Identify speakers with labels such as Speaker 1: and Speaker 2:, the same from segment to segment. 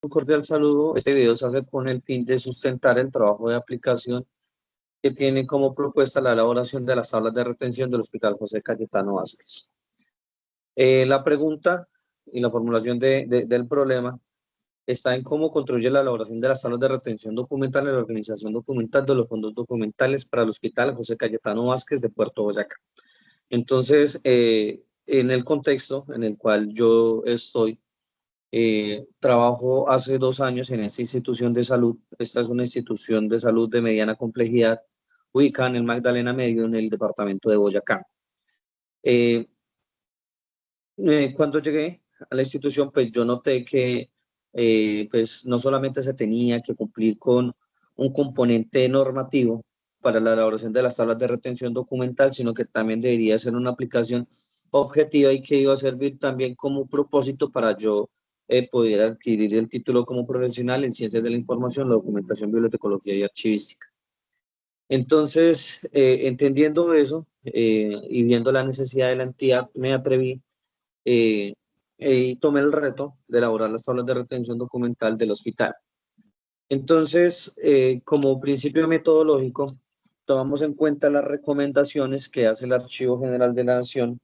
Speaker 1: cordial saludo. Este video se hace con el fin de sustentar el trabajo de aplicación que tiene como propuesta la elaboración de las tablas de retención del Hospital José Cayetano Vázquez. La pregunta y la formulación del problema está en cómo contribuye la elaboración de las tablas de retención documental en la organización documental de los fondos documentales para el Hospital José Cayetano Vázquez de Puerto Boyacá. Entonces, en el contexto en el cual yo estoy, trabajo hace 2 años en esta institución de salud. Esta es una institución de salud de mediana complejidad, ubicada en el Magdalena Medio, en el departamento de Boyacá. Cuando llegué a la institución, pues yo noté que pues no solamente se tenía que cumplir con un componente normativo para la elaboración de las tablas de retención documental, sino que también debería ser una aplicación objetiva y que iba a servir también como propósito para yo poder adquirir el título como profesional en Ciencias de la Información, la Documentación, Bibliotecología y Archivística. Entonces, entendiendo eso y viendo la necesidad de la entidad, me atreví y tomé el reto de elaborar las tablas de retención documental del hospital. Entonces, como principio metodológico, tomamos en cuenta las recomendaciones que hace el Archivo General de la Nación,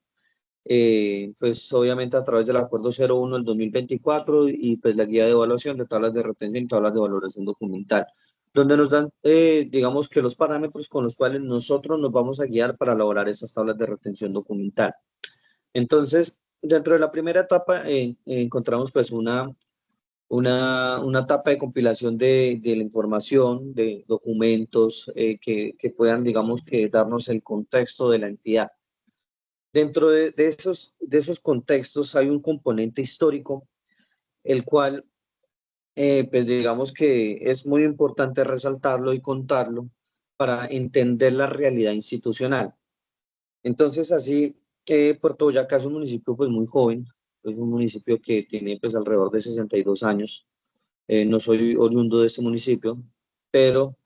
Speaker 1: pues obviamente a través del Acuerdo 01 del 2024 y pues la guía de evaluación de tablas de retención y tablas de valoración documental, donde nos dan, digamos que los parámetros con los cuales nosotros nos vamos a guiar para elaborar esas tablas de retención documental. Entonces, dentro de la primera etapa encontramos pues una etapa de compilación de la información, de documentos que puedan, digamos, que darnos el contexto de la entidad. Dentro de esos contextos hay un componente histórico, el cual, pues digamos que es muy importante resaltarlo y contarlo para entender la realidad institucional. Entonces, así que Puerto Boyacá es un municipio pues muy joven, es un municipio que tiene pues alrededor de 62 años. No soy oriundo de este municipio, pero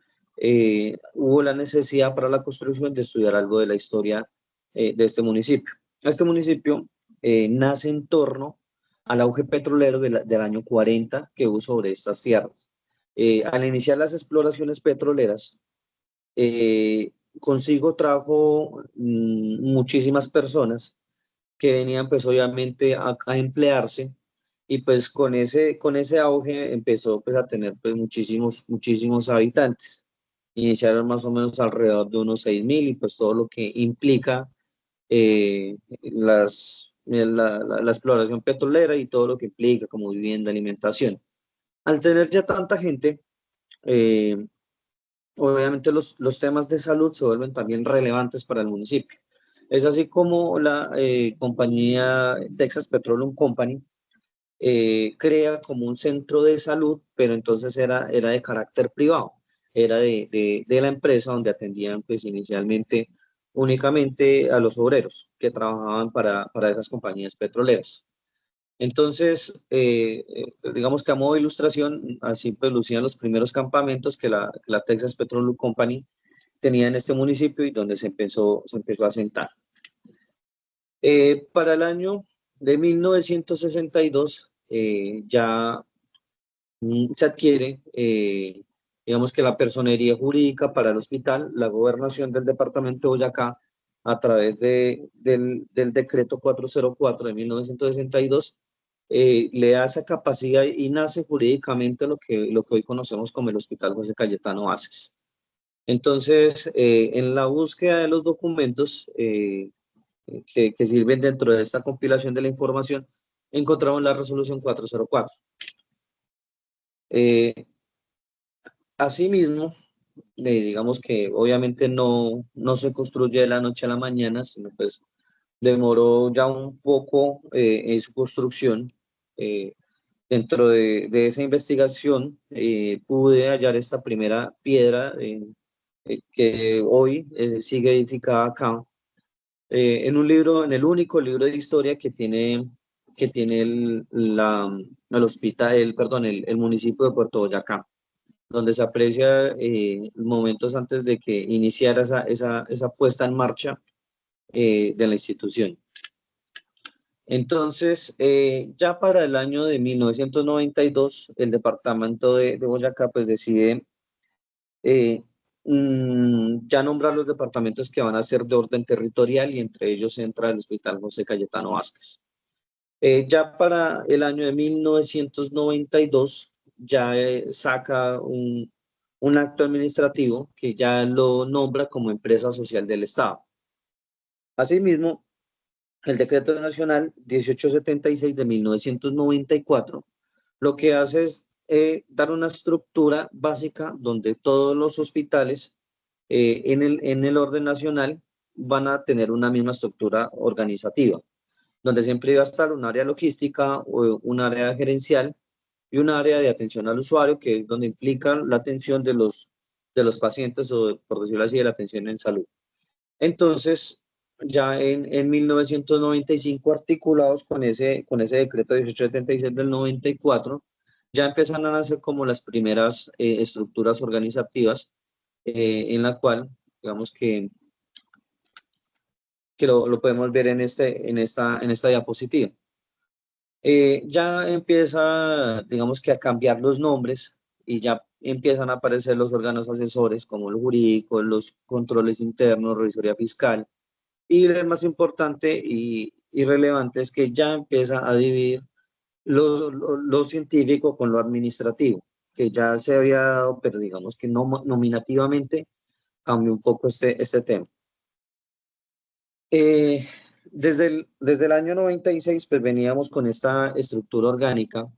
Speaker 1: hubo la necesidad para la construcción de estudiar algo de la historia de este municipio. Este municipio nace en torno al auge petrolero del año 40 que hubo sobre estas tierras. Al iniciar las exploraciones petroleras, consigo trajo muchísimas personas que venían pues obviamente a emplearse, y pues con ese auge empezó pues a tener pues muchísimos habitantes. Iniciaron más o menos alrededor de unos 6.000 y pues todo lo que implica la exploración petrolera y todo lo que implica como vivienda, alimentación. Al tener ya tanta gente, eh, obviamente los temas de salud se vuelven también relevantes para el municipio. Es así como la compañía Texas Petroleum Company crea como un centro de salud, pero entonces era de carácter privado, era de la empresa donde atendían pues inicialmente únicamente a los obreros que trabajaban para esas compañías petroleras. Entonces, digamos que a modo de ilustración, así pues lucían los primeros campamentos que la Texas Petroleum Company tenía en este municipio y donde se empezó a asentar. Para el año de 1962 ya se adquiere, digamos que la personería jurídica para el hospital, la gobernación del departamento de Boyacá, a través del decreto 404 de 1962, le da esa capacidad y nace jurídicamente lo que hoy conocemos como el Hospital José Cayetano Vázquez. Entonces, en la búsqueda de los documentos que sirven dentro de esta compilación de la información, encontramos la resolución 404. Asimismo, digamos que obviamente no se construye de la noche a la mañana, sino pues demoró ya un poco en su construcción. Eh, Dentro de esa investigación pude hallar esta primera piedra que hoy sigue edificada acá, en un libro, en el único libro de historia que tiene el hospital, el municipio de Puerto Boyacá, donde se aprecia momentos antes de que iniciara esa puesta en marcha de la institución. Entonces, ya para el año de 1992, el departamento de Boyacá pues decide eh, ya nombrar los departamentos que van a ser de orden territorial y entre ellos entra el Hospital José Cayetano Vázquez. Ya para el año de 1992 ya saca un acto administrativo que ya lo nombra como empresa social del Estado. Asimismo, el decreto nacional 1876 de 1994 lo que hace es dar una estructura básica donde todos los hospitales en el orden nacional van a tener una misma estructura organizativa, donde siempre iba a estar un área logística, o un área gerencial y un área de atención al usuario, que es donde implica la atención de los pacientes o, por decirlo así, de la atención en salud. Entonces, ya en 1995, articulados con ese decreto 1876 del 94, ya empiezan a nacer como las primeras estructuras organizativas en la cual, digamos que lo podemos ver en esta diapositiva. Ya empieza, digamos que a cambiar los nombres y ya empiezan a aparecer los órganos asesores como los jurídicos, los controles internos, revisoría fiscal. Y el más importante y relevante es que ya empieza a dividir lo científico con lo administrativo, que ya se había dado, pero digamos que no, nominativamente cambió un poco este tema. Eh, desde el año 96, pues veníamos con esta estructura orgánica.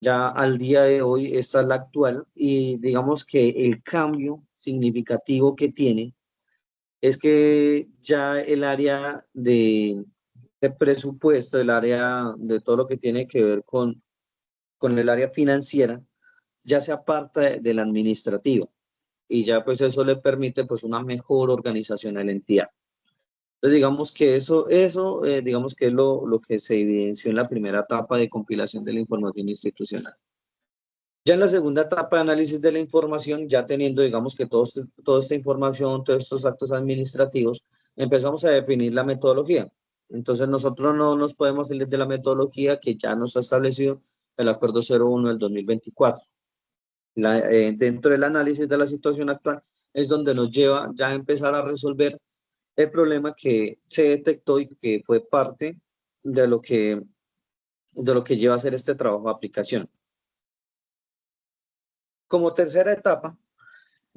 Speaker 1: Ya al día de hoy esta es la actual y digamos que el cambio significativo que tiene es que ya el área de presupuesto, el área de todo lo que tiene que ver con el área financiera, ya se aparta de la administrativa y ya pues eso le permite pues una mejor organización a la entidad. Entonces digamos que digamos que es lo que se evidenció en la primera etapa de compilación de la información institucional. Ya en la segunda etapa de análisis de la información, ya teniendo, digamos que toda esta información, todos estos actos administrativos, empezamos a definir la metodología. Entonces nosotros no nos podemos salir de la metodología que ya nos ha establecido el Acuerdo 01 del 2024. Dentro del análisis de la situación actual es donde nos lleva ya a empezar a resolver el problema que se detectó y que fue parte de lo que lleva a hacer este trabajo de aplicación. Como tercera etapa,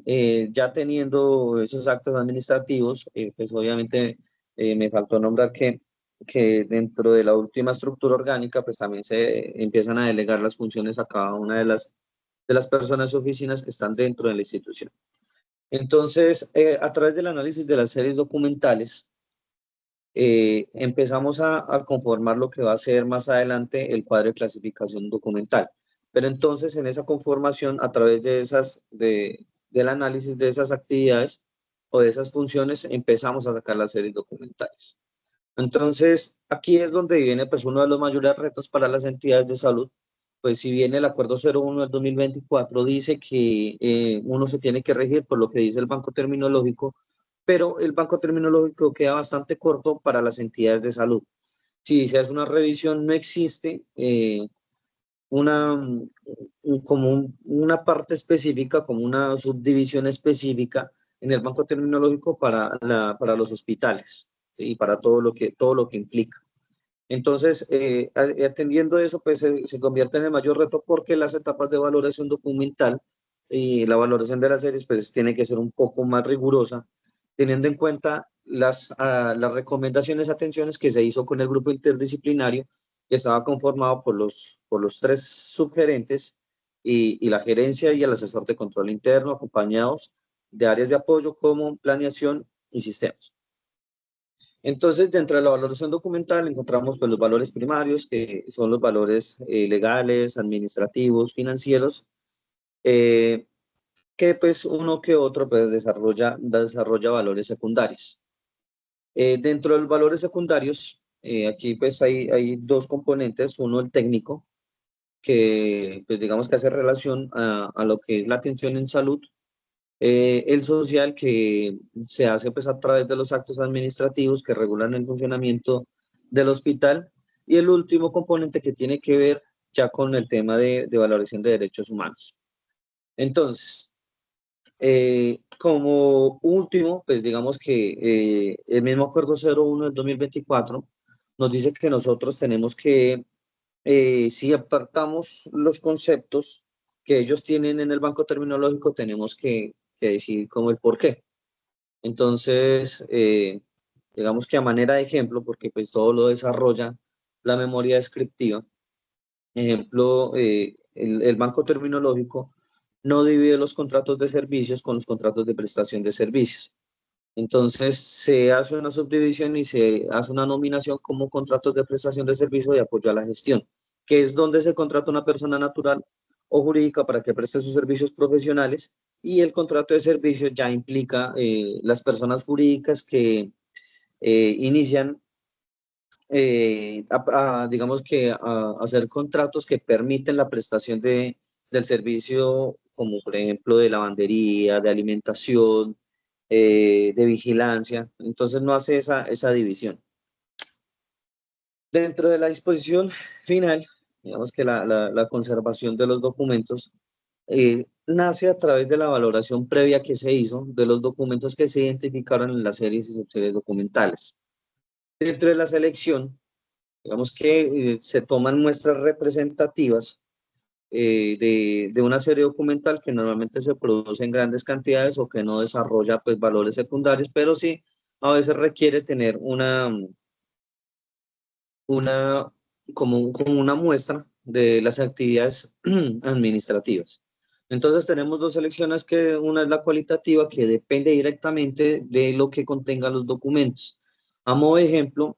Speaker 1: ya teniendo esos actos administrativos, pues obviamente me faltó nombrar que dentro de la última estructura orgánica, pues también se empiezan a delegar las funciones a cada una de las personas o oficinas que están dentro de la institución. Entonces, a través del análisis de las series documentales, empezamos a conformar lo que va a ser más adelante el cuadro de clasificación documental. Pero entonces en esa conformación, a través del análisis de esas actividades o de esas funciones, empezamos a sacar las series documentales. Entonces, aquí es donde viene pues uno de los mayores retos para las entidades de salud. Pues si bien el Acuerdo 01 del 2024 dice que uno se tiene que regir por lo que dice el Banco Terminológico, pero el Banco Terminológico queda bastante corto para las entidades de salud. Si se hace una revisión, no existe una, una parte específica, como una subdivisión específica en el Banco Terminológico para los hospitales y para todo lo que implica. Entonces, atendiendo eso, pues se convierte en el mayor reto porque las etapas de valoración documental y la valoración de las series, pues tiene que ser un poco más rigurosa, teniendo en cuenta las recomendaciones, atenciones que se hizo con el grupo interdisciplinario, que estaba conformado por los tres subgerentes y la gerencia y el asesor de control interno, acompañados de áreas de apoyo como planeación y sistemas. Entonces, dentro de la valoración documental encontramos pues, los valores primarios, que son los valores legales, administrativos, financieros, eh, que pues uno que otro pues, desarrolla valores secundarios. Dentro de los valores secundarios, aquí pues hay dos componentes, uno el técnico, que pues digamos que hace relación a lo que es la atención en salud, el social que se hace pues a través de los actos administrativos que regulan el funcionamiento del hospital Y el último componente que tiene que ver ya con el tema de valoración de derechos humanos. Entonces, como último, pues digamos que el mismo acuerdo 01 del 2024 nos dice que nosotros tenemos que, si apartamos los conceptos que ellos tienen en el banco terminológico, tenemos que decir como el por qué. Entonces, digamos que a manera de ejemplo, porque pues todo lo desarrolla la memoria descriptiva, ejemplo, el banco terminológico no divide los contratos de servicios con los contratos de prestación de servicios. Entonces, se hace una subdivisión y se hace una nominación como contratos de prestación de servicio de apoyo a la gestión, que es donde se contrata una persona natural o jurídica para que preste sus servicios profesionales, y el contrato de servicio ya implica las personas jurídicas que inician, digamos que a hacer contratos que permiten la prestación del servicio, como por ejemplo de lavandería, de alimentación, de vigilancia. Entonces no hace esa división. Dentro de la disposición final, digamos que la conservación de los documentos nace a través de la valoración previa que se hizo de los documentos que se identificaron en las series y subseries documentales. Dentro de la selección, digamos que se toman muestras representativas de una serie documental que normalmente se produce en grandes cantidades o que no desarrolla pues valores secundarios, pero sí a veces requiere tener una, como una muestra de las actividades administrativas. Entonces tenemos dos selecciones, que una es la cualitativa, que depende directamente de lo que contengan los documentos. A modo de ejemplo,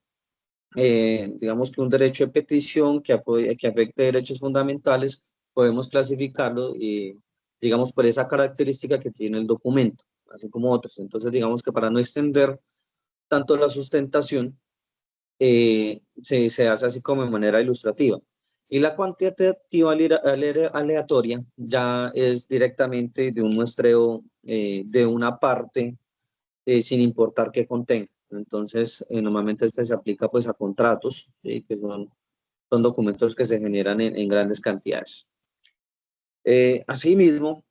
Speaker 1: digamos que un derecho de petición que afecte derechos fundamentales, podemos clasificarlo, digamos, por esa característica que tiene el documento, así como otros. Entonces, digamos que para no extender tanto la sustentación, se hace así como de manera ilustrativa. Y la cuantitativa aleatoria ya es directamente de un muestreo de una parte, sin importar qué contenga. Entonces, normalmente este se aplica pues a contratos, ¿sí? Que son documentos que se generan en grandes cantidades. Asimismo,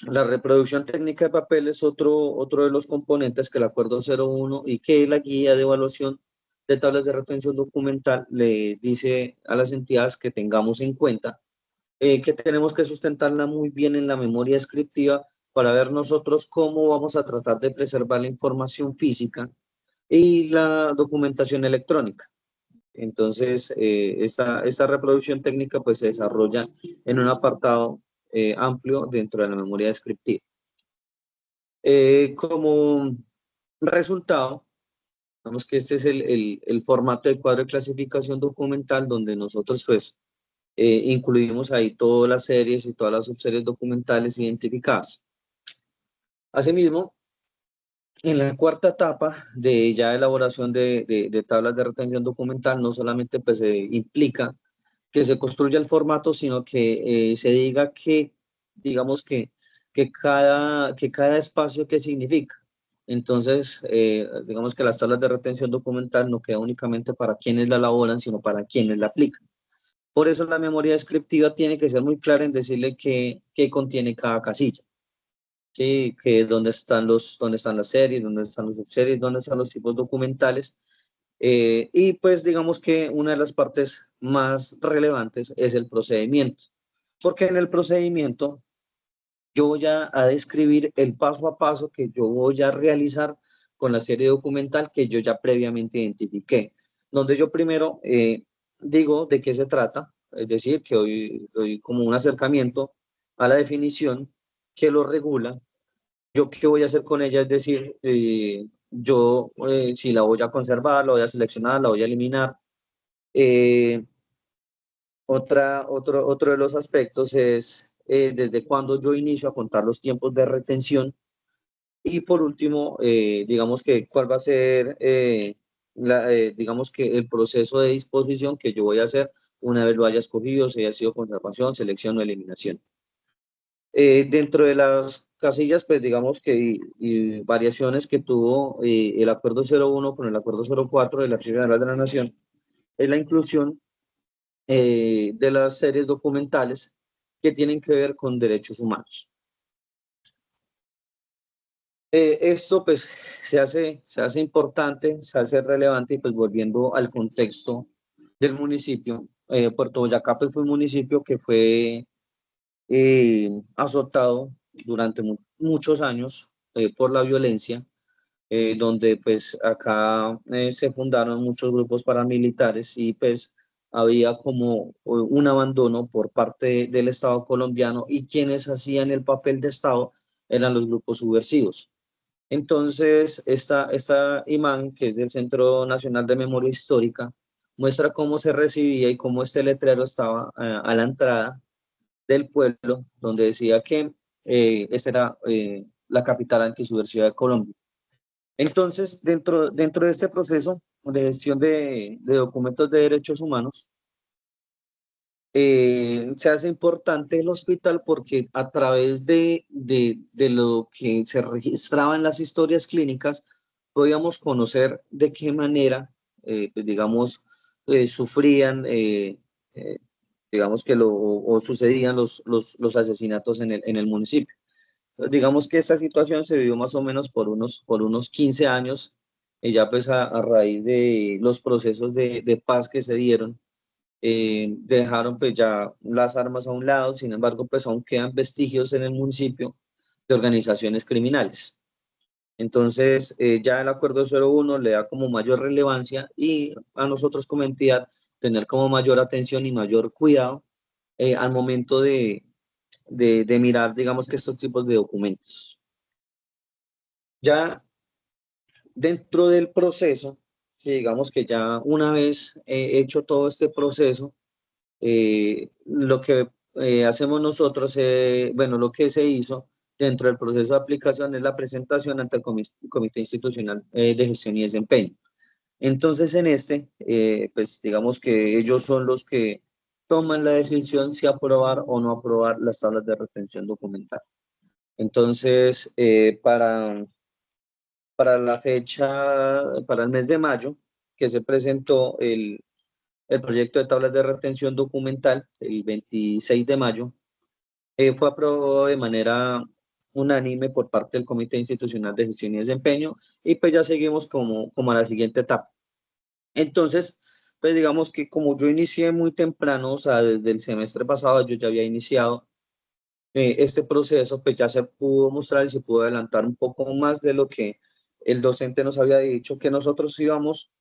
Speaker 1: la reproducción técnica de papel es otro de los componentes que el Acuerdo 01 y que la guía de evaluación de tablas de retención documental le dice a las entidades que tengamos en cuenta, que tenemos que sustentarla muy bien en la memoria descriptiva para ver nosotros cómo vamos a tratar de preservar la información física y la documentación electrónica. Entonces, esta reproducción técnica pues se desarrolla en un apartado amplio dentro de la memoria descriptiva. Como resultado, vemos que este es el formato de cuadro de clasificación documental, donde nosotros pues incluimos ahí todas las series y todas las subseries documentales identificadas. Asimismo, en la cuarta etapa de ya elaboración de tablas de retención documental, no solamente pues implica que se construya el formato, sino que se diga que, digamos que cada espacio qué significa. Entonces, digamos que las tablas de retención documental no quedan únicamente para quienes la elaboran, sino para quienes la aplican. Por eso la memoria descriptiva tiene que ser muy clara en decirle qué contiene cada casilla. Sí, que dónde están las series, dónde están las subseries, dónde están los tipos documentales. Y pues digamos que una de las partes más relevantes es el procedimiento, porque en el procedimiento yo voy a describir el paso a paso que yo voy a realizar con la serie documental que yo ya previamente identifiqué, donde yo primero digo de qué se trata, es decir, que doy como un acercamiento a la definición que lo regula. Yo qué voy a hacer con ella, es decir, yo si la voy a conservar, la voy a seleccionar, la voy a eliminar. Eh, otro de los aspectos es desde cuándo yo inicio a contar los tiempos de retención. Y por último, digamos que cuál va a ser, digamos que el proceso de disposición que yo voy a hacer una vez lo haya escogido, si haya sido conservación, selección o eliminación. Dentro de las casillas, pues digamos que y variaciones que tuvo el Acuerdo 01 con el Acuerdo 04 del Archivo General de la Nación, es la inclusión de las series documentales que tienen que ver con derechos humanos. Esto pues se hace importante, se hace relevante y pues volviendo al contexto del municipio, Puerto Boyacá pues, fue un municipio que fue azotado durante muchos años por la violencia, donde pues acá se fundaron muchos grupos paramilitares y pues había como un abandono por parte del Estado colombiano y quienes hacían el papel de Estado eran los grupos subversivos. Entonces, esta imagen, que es del Centro Nacional de Memoria Histórica, muestra cómo se recibía y cómo este letrero estaba a la entrada del pueblo, donde decía que esta era la capital antisubversiva de Colombia. Entonces, dentro de este proceso de gestión de documentos de derechos humanos, se hace importante el hospital porque a través de lo que se registraba en las historias clínicas, podíamos conocer de qué manera, pues, digamos, sufrían, digamos que o sucedían los asesinatos en el municipio. Entonces, digamos que esta situación se vivió más o menos por unos 15 años, y ya pues a raíz de los procesos de paz que se dieron, dejaron pues ya las armas a un lado. Sin embargo, pues aún quedan vestigios en el municipio de organizaciones criminales. Entonces, ya el acuerdo 01 le da como mayor relevancia y a nosotros como entidad tener como mayor atención y mayor cuidado al momento de mirar, digamos que estos tipos de documentos. Ya dentro del proceso, si digamos que ya una vez hecho todo este proceso, lo que hacemos nosotros, bueno, lo que se hizo dentro del proceso de aplicación es la presentación ante el Comité Institucional de Gestión y Desempeño. Entonces, en este, pues digamos que ellos son los que toman la decisión si aprobar o no aprobar las tablas de retención documental. Entonces, para la fecha, para el mes de mayo, que se presentó el proyecto de tablas de retención documental, el 26 de mayo, fue aprobado de manera unánime por parte del Comité Institucional de Gestión y Desempeño, y pues ya seguimos como a la siguiente etapa. Entonces, pues digamos que como yo inicié muy temprano, o sea, desde el semestre pasado yo ya había iniciado este proceso, pues ya se pudo mostrar y se pudo adelantar un poco más de lo que el docente nos había dicho, que nosotros íbamos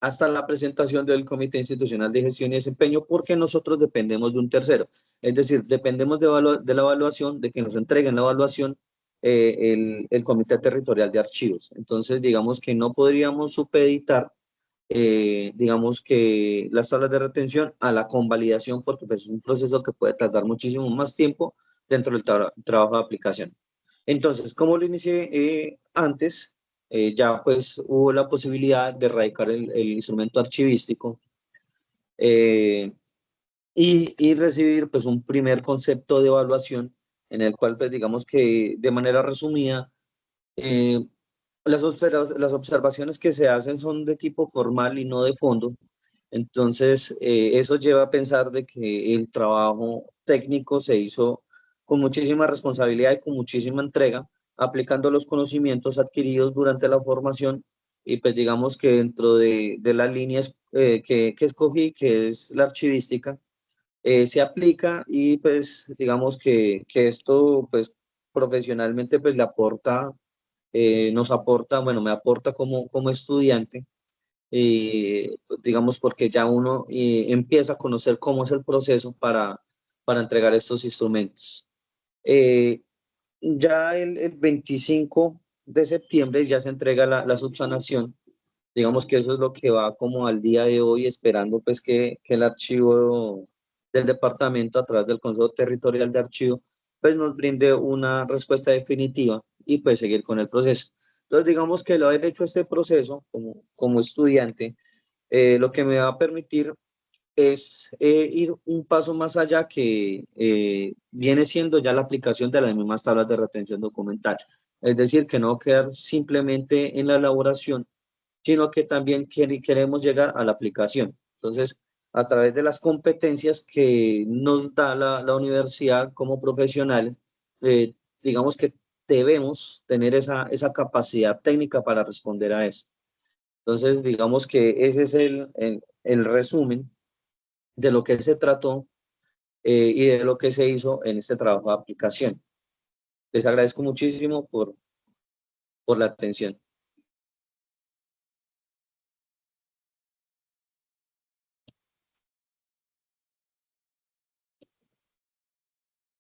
Speaker 1: hasta la presentación del Comité Institucional de Gestión y Desempeño, porque nosotros dependemos de un tercero. Es decir, dependemos de la evaluación, de que nos entreguen la evaluación el Comité Territorial de Archivos. Entonces, digamos que no podríamos supeditar, digamos que las tablas de retención a la convalidación, porque pues, es un proceso que puede tardar muchísimo más tiempo dentro del trabajo de aplicación. Entonces, como lo inicié antes, ya pues hubo la posibilidad de erradicar el instrumento archivístico, eh, y recibir pues un primer concepto de evaluación en el cual pues digamos que de manera resumida, eh, las observaciones que se hacen son de tipo formal y no de fondo. Entonces, eso lleva a pensar de que el trabajo técnico se hizo con muchísima responsabilidad y con muchísima entrega, aplicando los conocimientos adquiridos durante la formación. Y pues digamos que dentro de las líneas que escogí, que es la archivística, se aplica y pues digamos que esto pues profesionalmente pues le aporta, nos aporta, bueno, me aporta como estudiante, digamos, porque ya uno empieza a conocer cómo es el proceso para entregar estos instrumentos. Eh, ya el 25 de septiembre ya se entrega la subsanación. Digamos que eso es lo que va como al día de hoy, esperando pues que el archivo del departamento a través del Consejo Territorial de Archivo pues nos brinde una respuesta definitiva y pues seguir con el proceso. Entonces digamos que el haber hecho este proceso como estudiante, lo que me va a permitir es ir un paso más allá, que viene siendo ya la aplicación de las mismas tablas de retención documental. Es decir, que no quedar simplemente en la elaboración, sino que también queremos llegar a la aplicación. Entonces, a través de las competencias que nos da la universidad como profesionales, eh, digamos que debemos tener esa capacidad técnica para responder a eso. Entonces, digamos que ese es el resumen de lo que se trató y de lo que se hizo en este trabajo de aplicación. Les agradezco muchísimo por la atención.